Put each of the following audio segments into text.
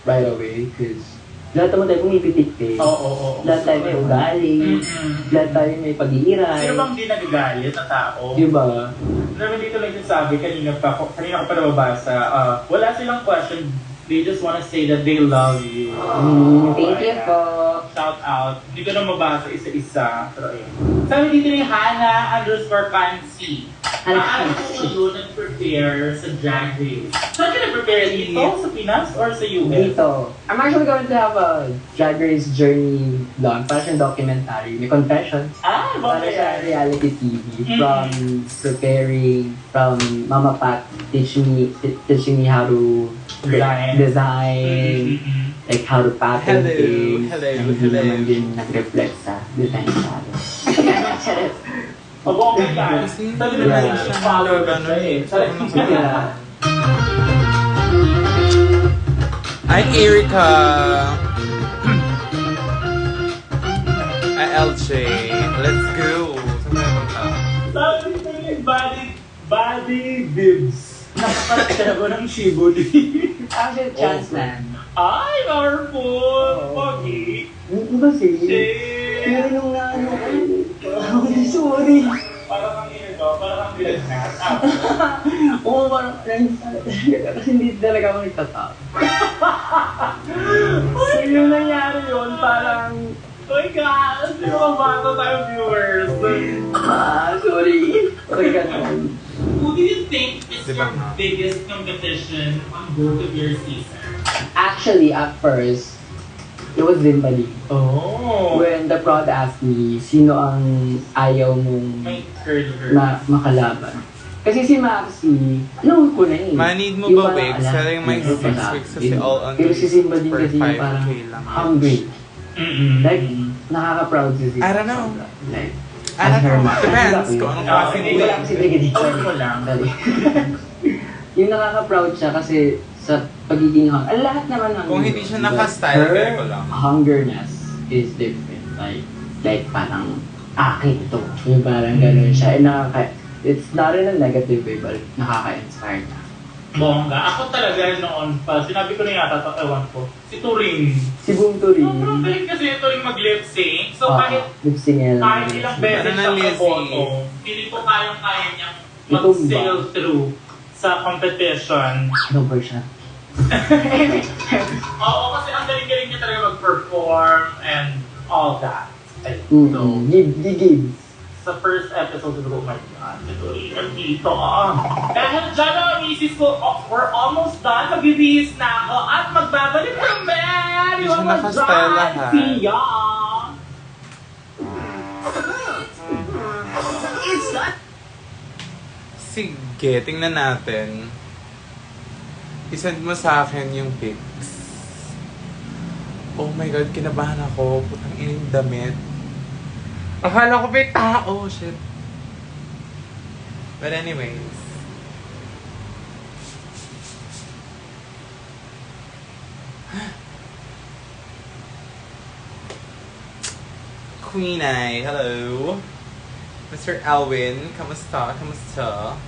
right away because lahat naman tayo pumipitik eh. Lahat tayo may ugali. Lahat tayo may pag-iiray. Sino bang di nagagalit na tao? Diba? Naman dito lang yung sabi, kanina ko pa nababasa, wala silang question. They just wanna say that they love you. Thank you po. Shout out. Hindi ko na mabasa isa-isa. Pero ayun. Sabi dito ni Hannah_Fancy. Paano ko yun nag-prepare sa Drag Race? Saan ka nag-prepare dito? Sa Pinas or sa US? Dito. I'm actually going to have a Drag Race journey vlog. Para siyang documentary. May confessions. Para sa reality TV. From preparing, from Mama Pat teaching me how to design. Like how to pattern things. Hindi naman din nag-reflect sa design sa akin. Okay yan. Sabi na lang siya follow gano'n eh. Hi, Erika! Hi, LJ. Let's go! Sabi ko yung body bibs. Nakakalit ko ng shibuli. Actually, chance man. Ay, powerful! Pogi! Kasi, pero nung sorry. Parang kang ito, parang kang bilagnat. Oo, parang kasi hindi talaga ako nagtatap. So, yung nangyari yun, parang... Oh my God! Di ba mabato tayo viewers? Sorry. Sorry ka naman. Who do you think is your biggest competition on both of your seasons? Actually, at first, it was Zimbali. Oh! When the prod asked me, sino ang ayaw mong May curly makalaban? Kasi si Maxi, ano ko na yun? Manid mo ba wigs? Selling my 6 weeks kasi all on pero si Simba din for kasi yung 5K parang lang. hungry. Like, nakaka-proud si Simba. I don't know. Like, I don't know. Depends kung anong klase Hindi mo. ko lang Sige, mo lang. Yung nakaka-proud siya kasi sa pagiging lahat naman ng... Kung hindi siya naka-style, kaya ko lang. Hungerness is different. Like parang, akin to. Yung parang gano'n siya. It's not in a negative way, but nakaka-inspire na. Bongga. Ako talaga noon pa, sinabi ko na yata, ewan ko, si Turing. Si Boom Turing. Sobrang galing kasi ni Turing mag-lip sync. So kahit ilang beses siya kaboto, feeling ko kayang-kaya niyang mag-sail through sa competition. Number siya. Oo, kasi ang galing-galing niya talaga mag-perform and all that. So, Give. sa first episode, oh my God, ito rin nandito. Dahil dyan ang misis ko, we're almost done. Magbibihis na ako at magbabalik ng Hindi siya nakastyle lahat. Siya! Sige, tingnan natin. I-send mo sa akin yung pics. Oh my God, kinabahan ako. Putang ining damit. Akala ko may tao. Shit. But anyways. Queen Eye, hello. Mr. Alwin, kamusta? Kamusta?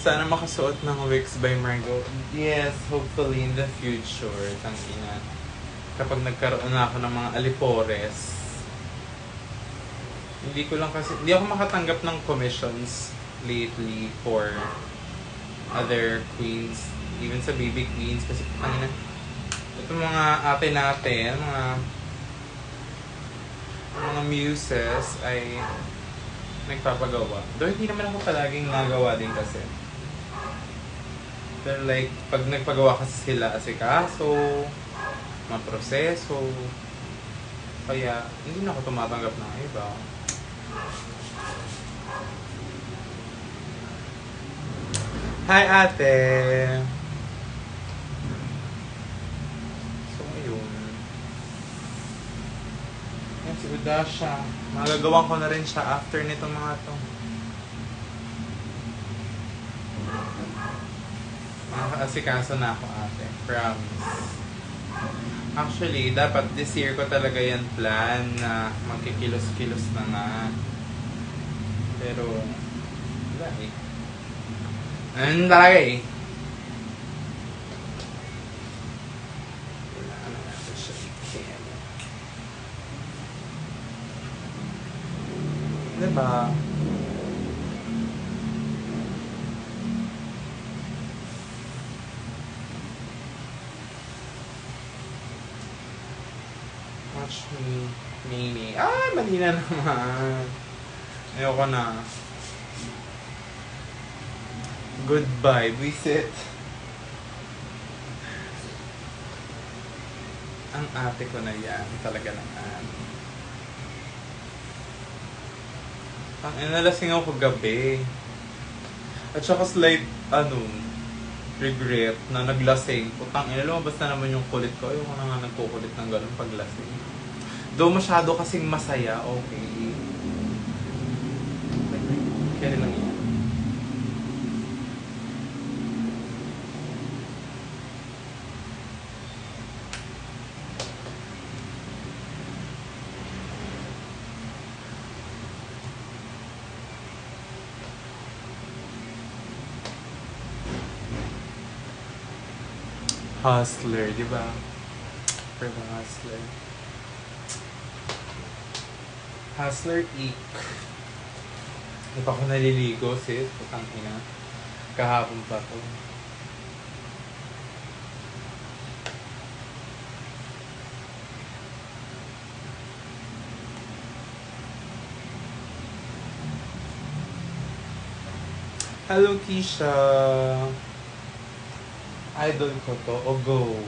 Sana makasuot ng wigs by Margo. Yes, hopefully in the future. Tangina. Kapag nagkaroon na ako ng mga alipores. Hindi ako makatanggap ng commissions lately for other queens. Even sa baby queens. Kasi tangina. Ito mga ate natin, mga muses ay nagpapagawa. Though hindi naman ako palaging nagawa din kasi. Pero like, pag nagpagawa kasi sila asikaso, maproseso, kaya hindi na ako tumatanggap ng iba. Hi ate! Si Udasha. Magagawan ko na rin siya after nitong mga to. Nakakaasikaso na ako, ate. Promise. Actually, dapat this year ko talaga yan plan na magkikilos-kilos na nga. Pero, wala eh. Ano talaga eh. Wala na natin siya i-cam. Diba? Watch me, Mimi. Ah, mali na naman. Ayoko na. Goodbye, visit. Ang ate ko na yan. Talaga naman. Nalasing ako kagabi. At saka slight, regret na naglasing. Putang ina, lumabas na naman yung kulit ko. Ayoko na nga nagkukulit ng ganun paglasing. Though masyado kasing masaya, okay. Kaya lang yan. Hustler, di ba? For the Hustler. Hustler Eek. Hindi pa ako naliligo, sis. Putang ina. Kahapon pa to. Hello, Keisha. Idol ko to. O go.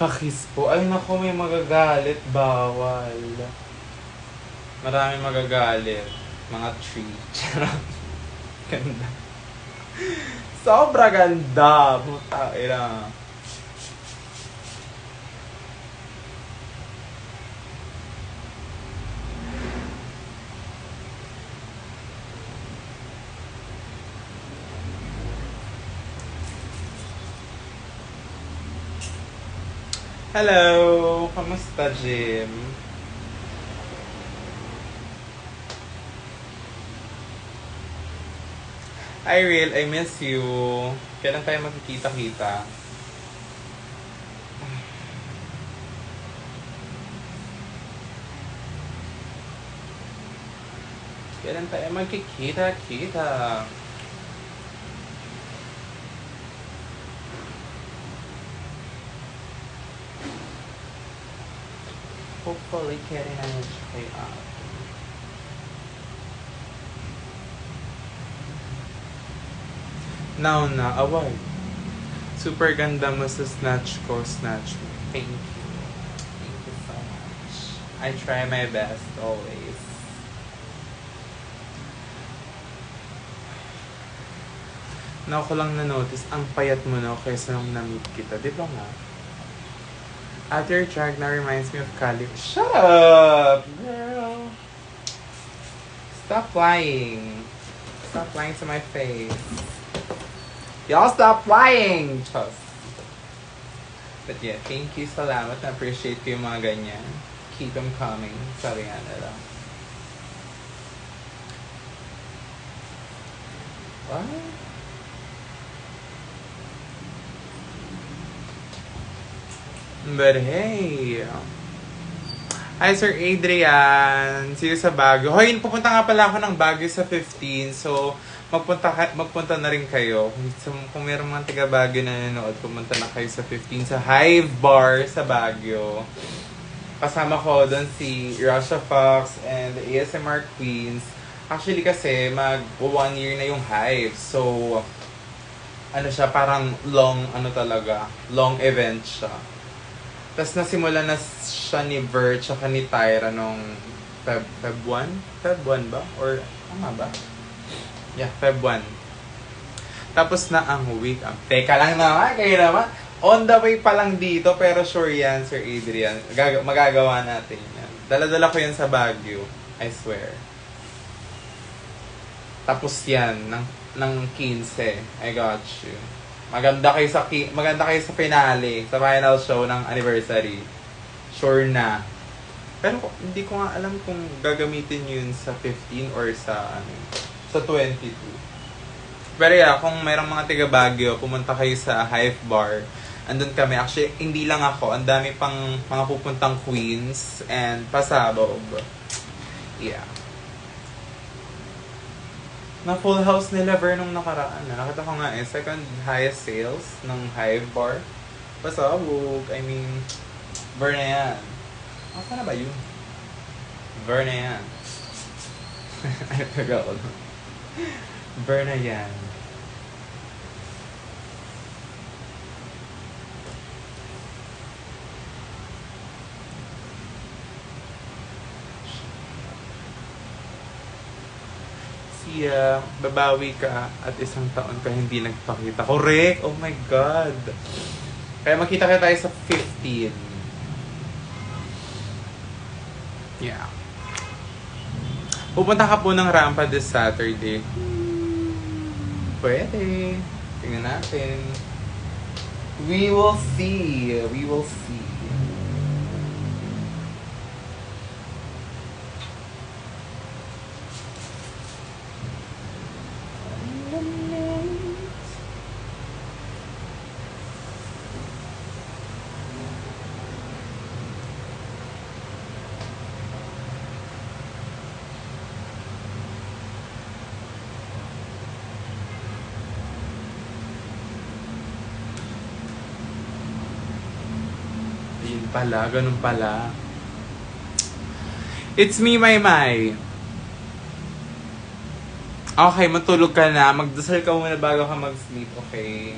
Pakis po. Ay nako, may magagalit. Bawal. Marami magagalit. Mga 3. Charot. Ganda. Sobra ganda. Puta ina. Hello! Kamusta, Jim? Iril, I miss you. Kailan tayo magkikita-kita? Kailan tayo magkikita-kita? Hopefully, carry na yun siya kay ate. Now na, away. Super ganda mo sa snatch ko, snatch mo. Thank you. Thank you so much. I try my best always. Now ko lang na-notice, ang payat mo na kaysa nung na-meet kita. Di ba nga? At your track now reminds me of Kali. Shut up! Girl! Stop lying. Stop lying to my face. Y'all stop lying! Just. But yeah, thank you. Salamat. Na-appreciate ko yung mga ganyan. Keep them coming. Sabi nga nila. What? But hey! Hi, Sir Adrian! See you sa Baguio. Hoy, pupunta nga pala ako ng Baguio sa 15. So, magpunta na rin kayo. Kung meron mga taga Baguio na nanonood, pumunta na kayo sa 15 sa Hive Bar sa Baguio. Kasama ko doon si Rasha Fox and the ASMR Queens. Actually kasi, mag 1 year na yung Hive. So, ano siya, parang long event siya. Tapos nasimula na siya ni Ver tsaka ni Tyra nung Feb 1? Feb 1 ba? Or, tama ba? Yeah, Feb 1. Tapos na ang week. Teka lang naman, kayo naman. On the way pa lang dito, pero sure yan, Sir Adrian. Magagawa natin yan. Dala-dala ko yan sa Baguio. I swear. Tapos yan, ng 15. I got you. Maganda kayo sa finale, sa final show ng anniversary. Sure na. Pero hindi ko nga alam kung gagamitin yun sa 15 or sa 22. Pero yeah, kung mayroong mga taga Baguio, pumunta kayo sa Hive Bar. Andun kami. Actually, hindi lang ako. Ang dami pang mga pupuntang queens and pasabog. Yeah. Na full house nila Ver nung nakaraan. Nakita ko nga second highest sales ng Hive Bar. Pasabog. I mean, Ver na yan. Asa na ba yun? Ver na yan. Ay, taga ko. Ver na yan. Babawi ka at isang taon ka hindi nagpakita. Correct! Oh my God! Kaya makita ka tayo sa 15. Yeah. Pupunta ka po ng Rampa this Saturday. Pwede. Tingnan natin. We will see. We will see. Pala, ganun pala. It's me, Maymay. Okay, matulog ka na. Magdasal ka muna bago ka mag-sleep, okay?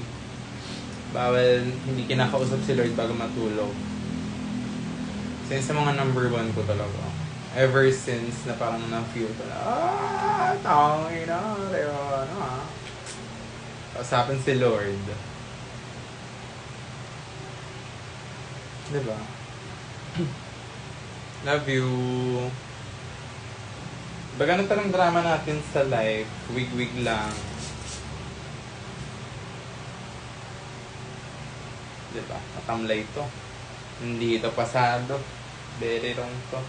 Bawal, hindi kinakausap si Lord bago matulog. Since sa mga number 1 ko talaga. Ever since na parang na-feel ko na, tawag na, kausapin si Lord. Diba? Love you. Baga na talang drama natin sa life. Wig-wig lang. Diba? Matamlay to. Hindi ito pasado. Very wrong to.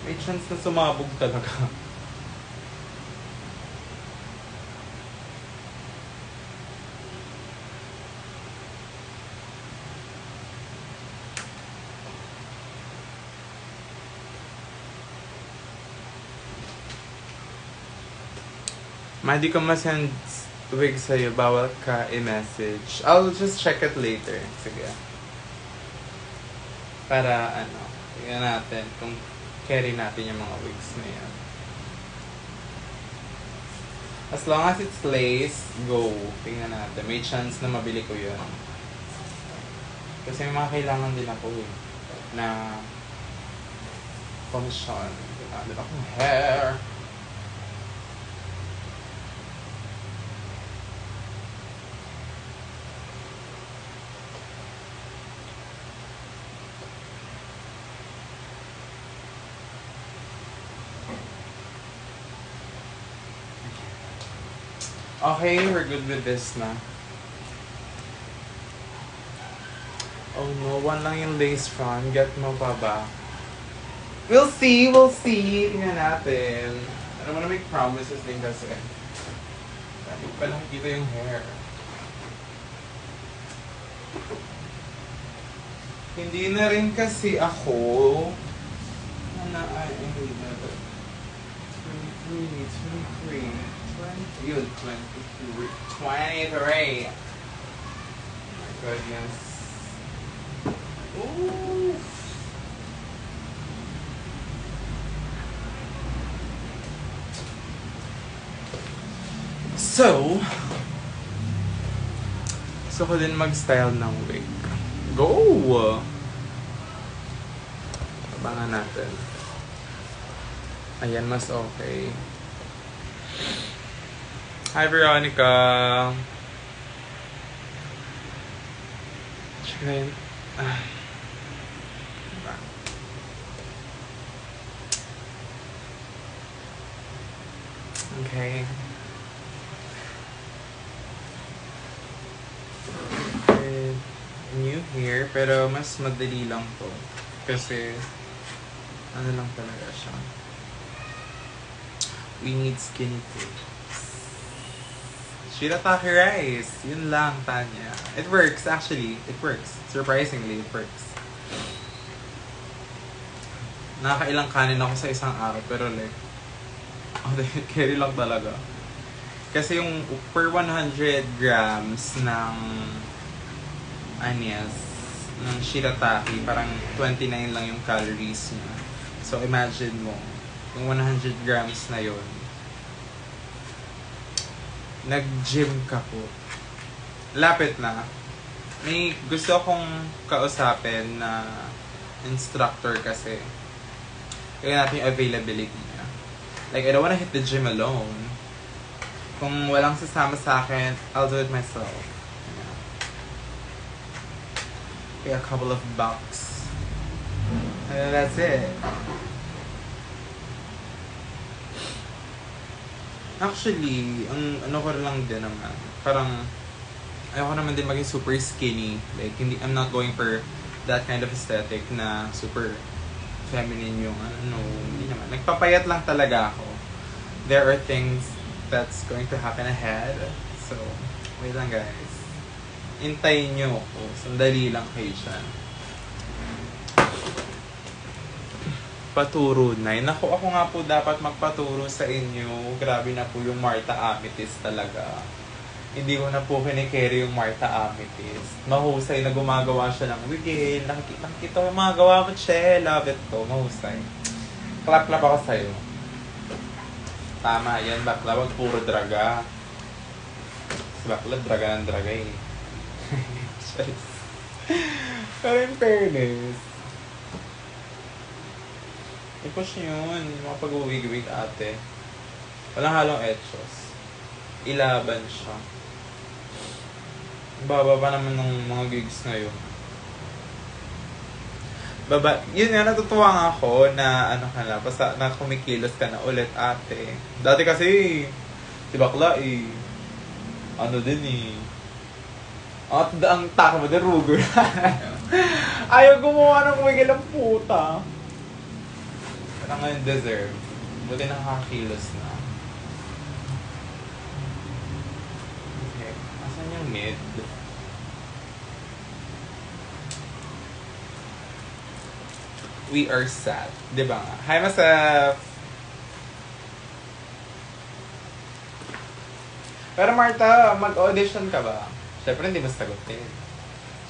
May chance na sumabog talaga. Di ko ma-send wig sa'yo, bawal ka i-message. I'll just check it later. Sige. Para tingnan natin kung carry natin yung mga wigs na yan. As long as it's lace, go. Tingnan natin. May chance na mabili ko yun. Kasi may mga kailangan din ako na function. Kailangan din akong hair. Okay, we're good with this na. Oh no, 1 lang yung lace front. Get mo pa ba? We'll see, we'll see. Tingnan natin. Ano mo na make promises din kasi. Hindi pa lang kita yung hair. Hindi na rin kasi ako I need na 23. Yun, 23. goodness. Ooh. So, gusto ko din mag-style ng wig. Go! Abangan natin. Ayan, mas okay. Hi, Veronica! Tsaka yun. Diba? Okay. New hair, pero mas madali lang to. Kasi, ano lang talaga siya. We need skinny face. Shirataki rice. Yun lang, Tanya. It works, actually. It works. Surprisingly, it works. Nakakailang kanin ako sa isang araw, pero like, carry lang talaga. Kasi yung per 100 grams ng anyas, ng shirataki, parang 29 lang yung calories niya. So, imagine mo, yung 100 grams na yon, nag-gym ka po. Lapit na. May gusto akong kausapin na instructor kasi. Kaya natin yung availability niya. Like, I don't wanna hit the gym alone. Kung walang sasama sa akin, I'll do it myself. A couple of bucks. And that's it. Actually, ang ano ko lang din naman, parang ayoko naman din maging super skinny. Like, hindi, I'm not going for that kind of aesthetic na super feminine yung ano, hindi naman. Nagpapayat lang talaga ako. There are things that's going to happen ahead. So, wait lang guys. Hintayin nyo ako. Sandali lang kayo dyan. Paturo na. Naku, ako nga po dapat magpaturo sa inyo. Grabe na po yung Martha Amethyst talaga. Hindi ko na po kinikerry yung Martha Amethyst. Mahusay na gumagawa siya ng wigil. Nakikita ko yung mga gawa mo, che. Love it to. Mahusay. Clap-clap ako sa'yo. Tama yan, bakla. Wag puro draga. Si bakla, draga ng draga eh. Pero in fairness, i-push nyo yun, yung mga pag-uwig-wig ate. Walang halong etchos. Ilaban siya. Baba pa naman ng mga gigs ngayon. Baba, yun nga, natutuwa nga ako na ano ka na, basta na kumikilos ka na ulit ate. Dati kasi, si bakla eh, ano din eh, at ang taka mo din, Ruger. Ayaw gumawa ng wigil ang puta. Parang ngayon deserve. Buti nakakakilos na. Okay. Asan yung mid? We are sad. Diba nga? Hi, Masaf! Pero Martha, mag-audition ka ba? Siyempre hindi mo sagutin.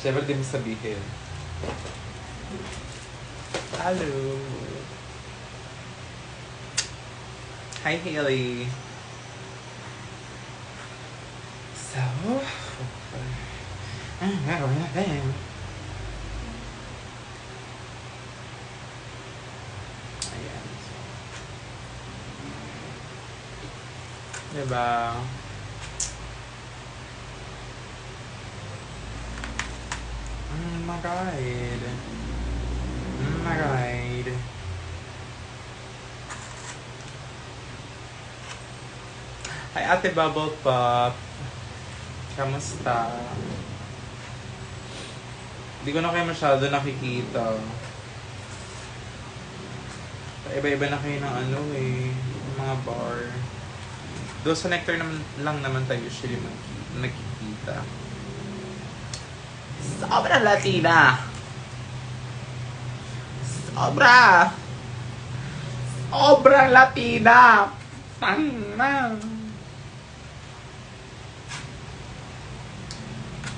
Siyempre hindi mo sabihin. Hello! Hi, Hailey! So, ang gagawin natin. Ayan. Diba? Oh my god. Oh my god. Hi, Ate Bubble Pop. Kamusta? Hindi ko na kayo masyado nakikita. Iba-iba na kayo ng ano eh. Mga bar. Doon sa Nectar naman, lang naman tayo usually nakikita. Sobrang Latina! Sobrang Latina! Tanga!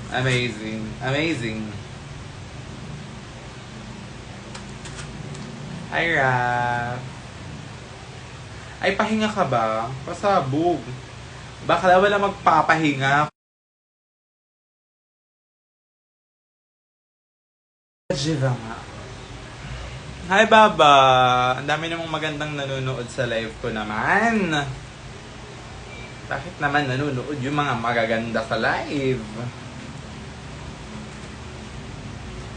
Amazing. Amazing. Hi, Raph. Ay, pahinga ka ba? Pasabog. Bakla wala magpapahinga. Jiva nga. Hi, Baba! Ang dami namang magandang nanonood sa live ko naman. Bakit naman nanonood yung mga magaganda sa live?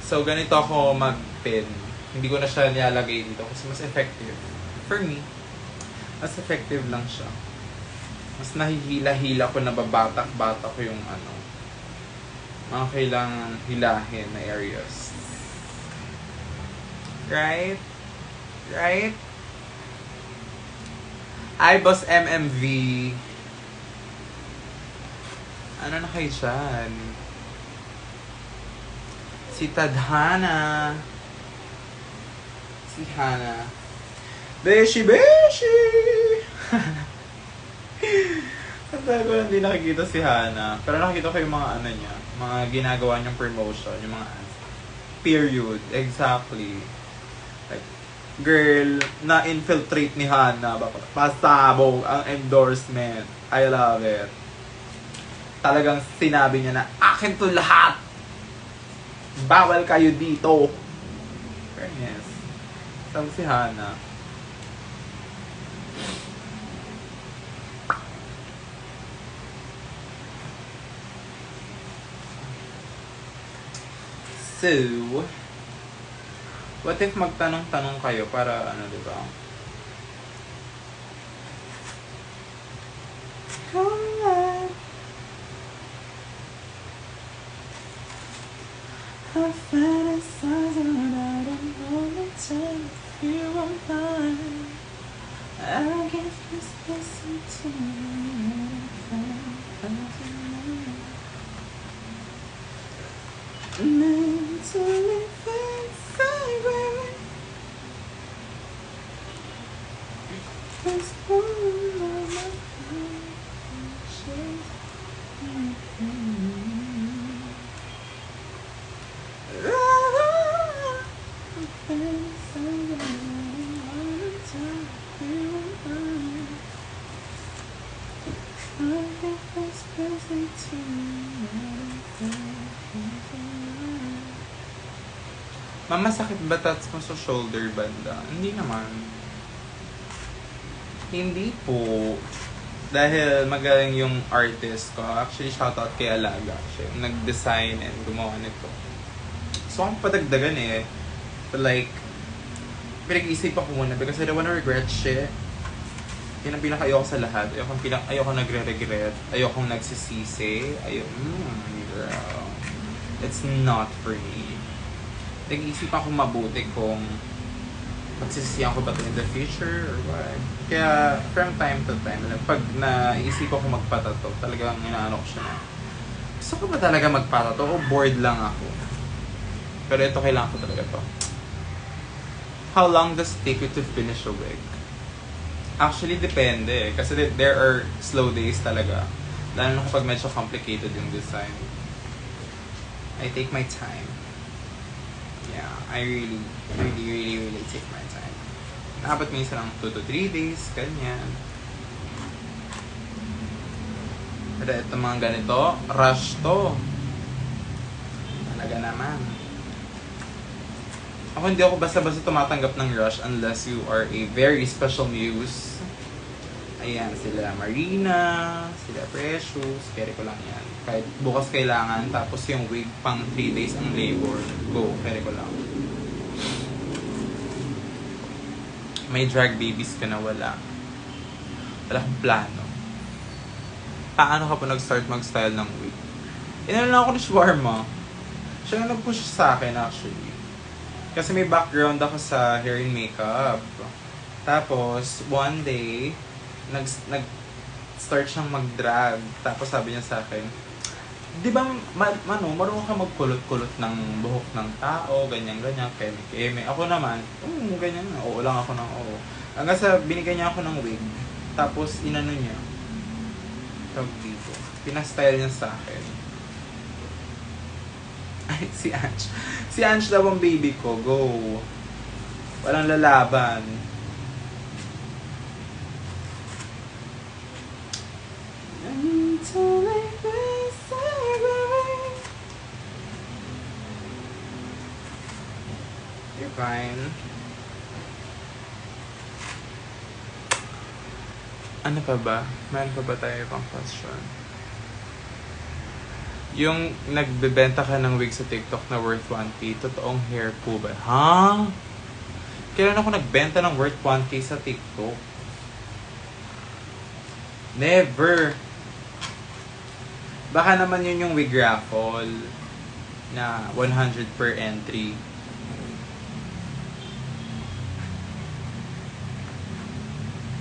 So, ganito ako mag-pin. Hindi ko na siya nilalagay dito kasi mas effective. For me, mas effective lang siya. Mas nahihila-hila ko, nababatak-batak ko yung mga kailangan hilahin na areas. Right? Right? Hi, Boss MMV. Ano na kayo dyan? Si Tadhana. Si Hana. Beshi, Beshi! Ang tagal ko lang di nakikita si Hana. Pero nakikita ko yung mga niya. Mga ginagawa niyang promotion. Yung mga period. Exactly. Like, girl, na-infiltrate ni Hana. Pasabog ang endorsement. I love it. Talagang sinabi niya na, akin to lahat! Bawal kayo dito! Fairness. Sabi si Hana. So, what if magtanong-tanong kayo para diba? Come on. I fantasize about a moment time you are mine. I guess this listen to me. Mentally fixated. This woman on my conscience. Mama, sakit ba tats mo sa shoulder banda? Hindi naman. Hindi po. Dahil magaling yung artist ko. Actually, shoutout kay Alaga. Siya yung nag-design and gumawa nito. So, ang padagdagan But like, pinag-iisip ako muna because I don't wanna regret shit. Yan ang pinaka-ayoko sa lahat. Ayoko nagre-regret. Ayokong nagsisisi. Girl. It's not for me. Nag-iisip ako mabuti kung magsisisiyan ko ba ito in the future or what. Kaya from time to time, pag naisip ako magpatato, talagang inaano ko siya na, gusto ko ba talaga magpatato o bored lang ako? Pero ito, kailangan ko talaga to. How long does it take you to finish a wig? Actually, depende. Kasi there are slow days talaga. Lalo na kapag medyo complicated yung design. I take my time. Yeah, I really take my time. Dapat minsan lang 2 to 3 days, ganyan. Pero ito mga ganito, rush to. Talaga naman. Ako hindi ako basta-basta tumatanggap ng rush unless you are a very special muse. Ayan, sila Marina, sila Precious, carry ko lang yan. Kahit bukas kailangan, tapos yung wig pang 3 days ang labor, go, carry ko lang. May drag babies ka na wala. Wala kang plano. Paano ka pa nag-start mag-style ng wig? Inano lang ako ni Shawarma. Siya yung nag-push sa akin actually. Kasi may background ako sa hair and makeup. Tapos, one day, nag-start siyang mag-drag. Tapos sabi niya sa akin, di ba, marunong ka magkulot-kulot ng buhok ng tao, ganyan-ganyan, keme-keme. Ako naman, ganyan, oo lang ako ng oo. Hanggang sa binigay niya ako ng wig. Tapos, inano niya. Tawag dito. Pinastyle niya sa akin. Ay, si Ange. Si Ange daw ang baby ko. Go. Walang lalaban. You're fine. Ano pa ba? Meron pa ba tayo pang question? Yung nagbebenta ka ng wig sa TikTok na worth 1K, totoong hair po ba? Ha? Kailan ako nagbenta ng worth 1K sa TikTok? Never! Baka naman yun yung wig raffle na 100 per entry.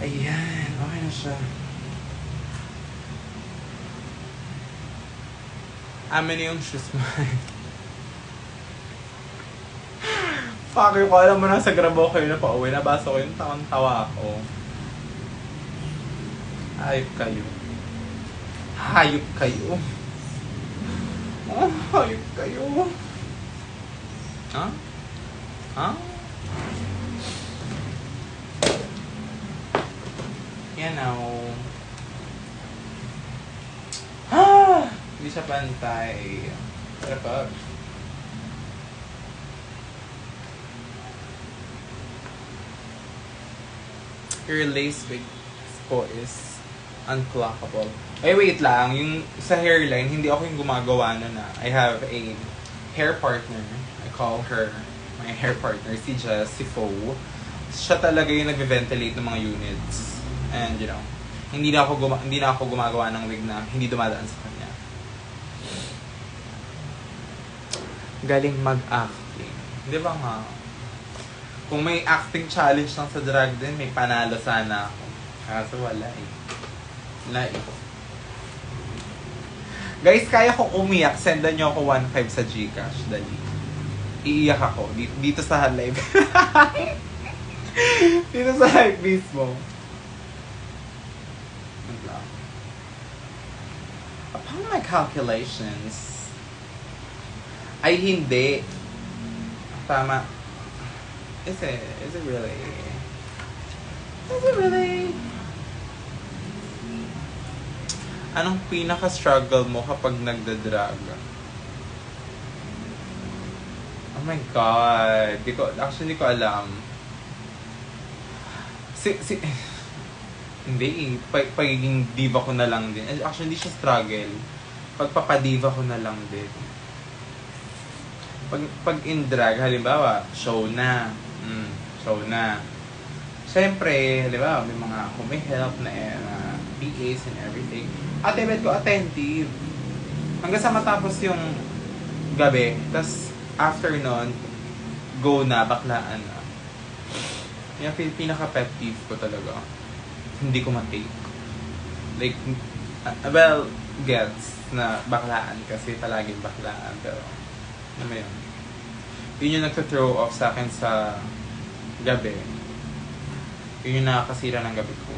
Ayan, okay na siya. Amin yung shoes mo. Fuck, ko alam mo na sa grabo kayo na pauwi. Nabasa ko yung tawa ako. Hayop kayo. Hayop kayo. Oh, hayop kayo. Ha? Ha? Yan o. Ah! Hindi siya pantay. Tara pa. Your lace wig ko is unclockable. Ay, wait lang. Yung sa hairline, hindi ako yung gumagawa na. I have a hair partner. I call her my hair partner, si Jess, si Fo. Siya talaga yung nag-ventilate ng mga units. And you know, hindi na ako gumagawa ng wig na hindi dumadaan sa kanya. Galing mag-acting. Di ba nga? Kung may acting challenge lang sa drag din, may panalo sana ako. Kaso wala eh. Wala eh. Guys, kaya kong umiyak. Sendan nyo ako 1.5 sa Gcash. Dali. Iiyak ako. Dito sa live. Dito sa live mismo. Upon my calculations, ay hindi. Tama. Is it really? Is it really? Anong pinaka-struggle mo kapag nagda-drag? Oh my God. Actually, di ko alam. Hindi, pagiging diva ko na lang din. Actually, hindi siya struggle. Pagpapadiva ko na lang din. Pag in drag, halimbawa, show na. Siyempre, halimbawa, may mga help na PAs and everything. Ate-bet ko attentive. Hanggang sa matapos yung gabi. Tapos, after nun, go na, baklaan na. Yung pinaka-pet peeve ko talaga. Hindi ko matake. Like, well, gets na baklaan kasi palaging baklaan. Pero, ano mo yun? Yun yung nagka-throw off sa akin sa gabi. Yun yung nakakasira ng gabi ko.